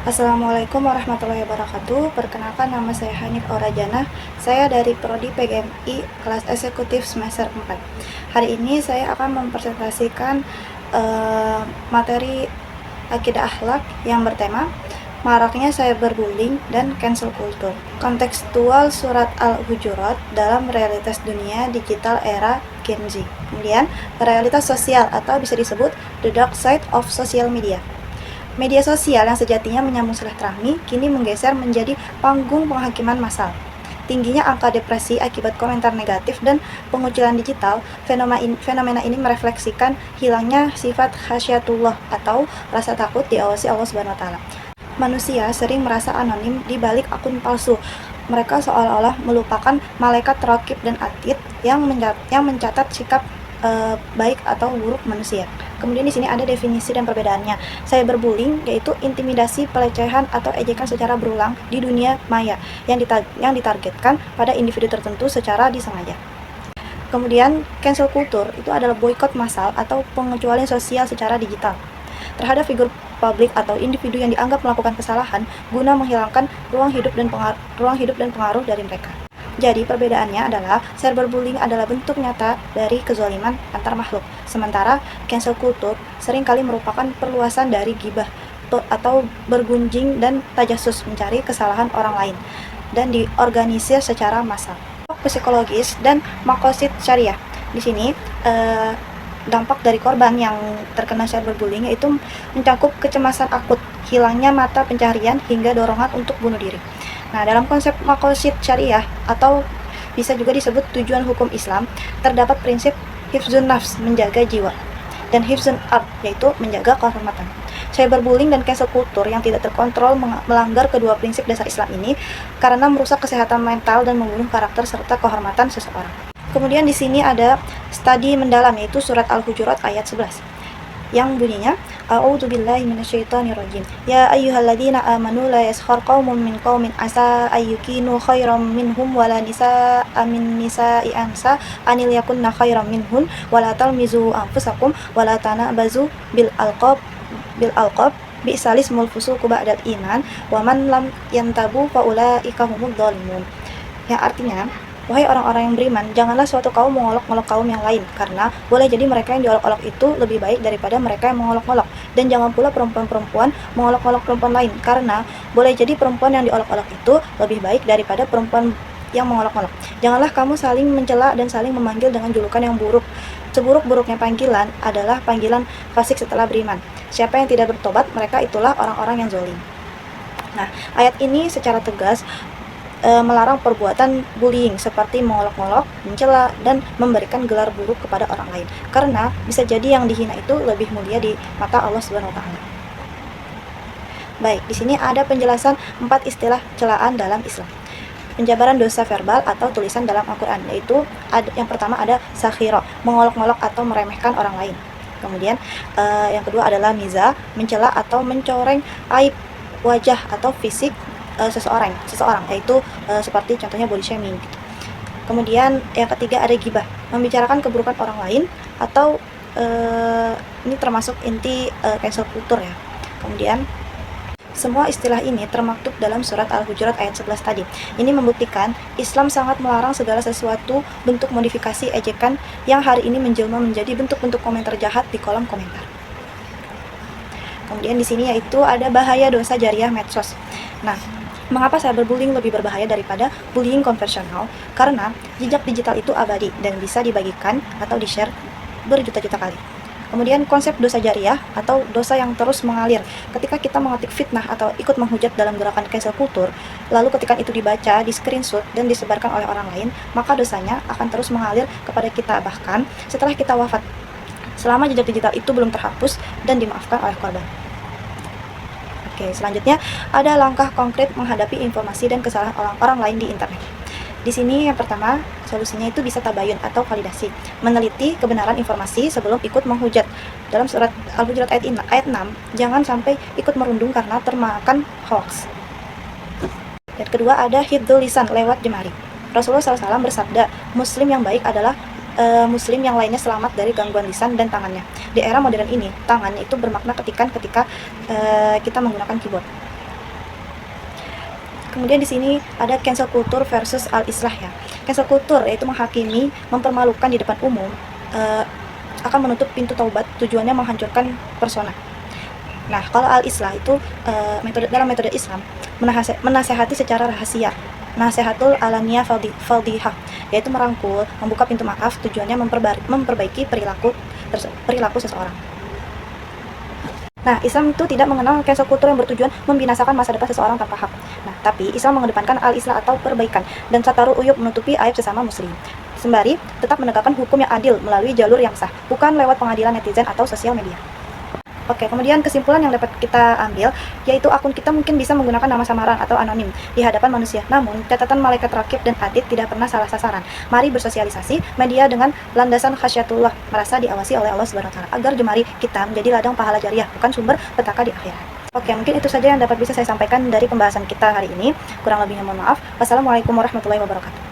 Assalamualaikum warahmatullahi wabarakatuh. Perkenalkan, nama saya Hanif Aurajana. Saya dari Prodi PGMI kelas eksekutif semester 4. Hari ini saya akan mempresentasikan materi akidah akhlak yang bertema maraknya cyberbullying dan cancel culture. Kontekstual surat Al-Hujurat dalam realitas dunia digital era Gen Z. Kemudian, realitas sosial atau bisa disebut the dark side of social media. Media sosial yang sejatinya menyambung silaturahmi kini menggeser menjadi panggung penghakiman massal. Tingginya angka depresi akibat komentar negatif dan pengucilan digital, fenomena ini merefleksikan hilangnya sifat khasyatullah atau rasa takut diawasi Allah Subhanahu wa taala. Manusia sering merasa anonim di balik akun palsu. Mereka seolah-olah melupakan malaikat rakib dan atid yang mencatat sikap baik atau buruk manusia. Kemudian di sini ada definisi dan perbedaannya. Cyberbullying yaitu intimidasi, pelecehan atau ejekan secara berulang di dunia maya yang ditargetkan pada individu tertentu secara disengaja. Kemudian cancel culture itu adalah boykot massal atau pengecualian sosial secara digital terhadap figur publik atau individu yang dianggap melakukan kesalahan guna menghilangkan ruang hidup dan pengaruh dari mereka. Jadi perbedaannya adalah cyberbullying adalah bentuk nyata dari kezaliman antar makhluk, sementara cancel culture seringkali merupakan perluasan dari ghibah atau bergunjing dan tajasus mencari kesalahan orang lain dan diorganisir secara massal. Psikologis dan makosid syariah. Di sini dampak dari korban yang terkena cyberbullying yaitu mencakup kecemasan akut, hilangnya mata pencaharian hingga dorongan untuk bunuh diri. Nah, dalam konsep makosid syariah atau bisa juga disebut tujuan hukum Islam, terdapat prinsip hifzun nafs, menjaga jiwa, dan hifzun ard, yaitu menjaga kehormatan. Cyberbullying dan cancel culture yang tidak terkontrol melanggar kedua prinsip dasar Islam ini karena merusak kesehatan mental dan membunuh karakter serta kehormatan seseorang. Kemudian di sini ada studi mendalam yaitu surat Al-Hujurat ayat 11 yang bunyinya A'udzubillahi minasyaitonirrajim. Ya ayyuhalladzina amanu la yaskhar qaumun min qaumin asa ayyukinu khairam minhum wala nisaa'a min nisaa'i ansa anil yakunna khairam minhun wala talmizu anfusakum wala tanabazu bil alqab bi'salismul fusuqu ba'dal iman wa man lam yantabu fa ulaika humudz dhalimun. Yang artinya, wahai orang-orang yang beriman, janganlah suatu kaum mengolok-olok kaum yang lain, karena boleh jadi mereka yang diolok-olok itu lebih baik daripada mereka yang mengolok-olok. Dan jangan pula perempuan-perempuan mengolok-olok perempuan lain, karena boleh jadi perempuan yang diolok-olok itu lebih baik daripada perempuan yang mengolok-olok. Janganlah kamu saling mencela dan saling memanggil dengan julukan yang buruk. Seburuk-buruknya panggilan adalah panggilan fasik setelah beriman. Siapa yang tidak bertobat, mereka itulah orang-orang yang zalim. Nah, ayat ini secara tegas melarang perbuatan bullying seperti mengolok-olok, mencela, dan memberikan gelar buruk kepada orang lain. Karena bisa jadi yang dihina itu lebih mulia di mata Allah Subhanahu wa taala. Baik, di sini ada penjelasan 4 istilah celaan dalam Islam. Penjabaran dosa verbal atau tulisan dalam Al-Qur'an, yaitu yang pertama ada sakhira, mengolok-olok atau meremehkan orang lain. Kemudian yang kedua adalah miza, mencela atau mencoreng aib wajah atau fisik seseorang yaitu seperti contohnya body shaming. Kemudian yang ketiga ada ghibah, membicarakan keburukan orang lain atau ini termasuk inti cancel culture ya. Kemudian semua istilah ini termaktub dalam surat Al-Hujurat ayat 11 tadi. Ini membuktikan Islam sangat melarang segala sesuatu bentuk modifikasi ejekan yang hari ini menjelma menjadi bentuk-bentuk komentar jahat di kolom komentar. Kemudian di sini yaitu ada bahaya dosa jariah medsos. Nah, mengapa cyberbullying lebih berbahaya daripada bullying konvensional? Karena jejak digital itu abadi dan bisa dibagikan atau di-share berjuta-juta kali. Kemudian konsep dosa jariah atau dosa yang terus mengalir. Ketika kita mengetik fitnah atau ikut menghujat dalam gerakan cancel culture, lalu ketika itu dibaca, di screenshot, dan disebarkan oleh orang lain, maka dosanya akan terus mengalir kepada kita bahkan setelah kita wafat, selama jejak digital itu belum terhapus dan dimaafkan oleh korban. Oke, selanjutnya ada langkah konkret menghadapi informasi dan kesalahan orang lain di internet. Di sini yang pertama, solusinya itu bisa tabayun atau validasi, meneliti kebenaran informasi sebelum ikut menghujat. Dalam surat Al-Hujurat ayat 6, jangan sampai ikut merundung karena termakan hoax. Dan kedua ada hifdzul lisan lewat jemari. Rasulullah SAW bersabda, Muslim yang baik adalah Muslim yang lainnya selamat dari gangguan lisan dan tangannya. Di era modern ini, tangan itu bermakna ketikan ketika kita menggunakan keyboard. Kemudian di sini ada cancel culture versus al-islah ya. Cancel culture yaitu menghakimi, mempermalukan di depan umum, akan menutup pintu taubat, tujuannya menghancurkan persona. Nah, kalau al-islah itu dalam metode Islam menasehati secara rahasia. Nasihatul alaniyah faldihah, yaitu merangkul, membuka pintu maaf, tujuannya memperbaiki perilaku seseorang. Nah, Islam itu tidak mengenal cancel culture yang bertujuan membinasakan masa depan seseorang tanpa hak. Nah, tapi Islam mengedepankan al-islah atau perbaikan dan satarul uyub, menutupi aib sesama muslim. Sembari tetap menegakkan hukum yang adil melalui jalur yang sah, bukan lewat pengadilan netizen atau sosial media. Oke, kemudian kesimpulan yang dapat kita ambil, yaitu akun kita mungkin bisa menggunakan nama samaran atau anonim di hadapan manusia. Namun, catatan malaikat rakib dan atid tidak pernah salah sasaran. Mari bersosialisasi media dengan landasan khasyatullah, merasa diawasi oleh Allah Subhanahu wa taala, agar jemari kita menjadi ladang pahala jariah, bukan sumber petaka di akhirat. Oke, mungkin itu saja yang dapat bisa saya sampaikan dari pembahasan kita hari ini. Kurang lebihnya mohon maaf. Wassalamualaikum warahmatullahi wabarakatuh.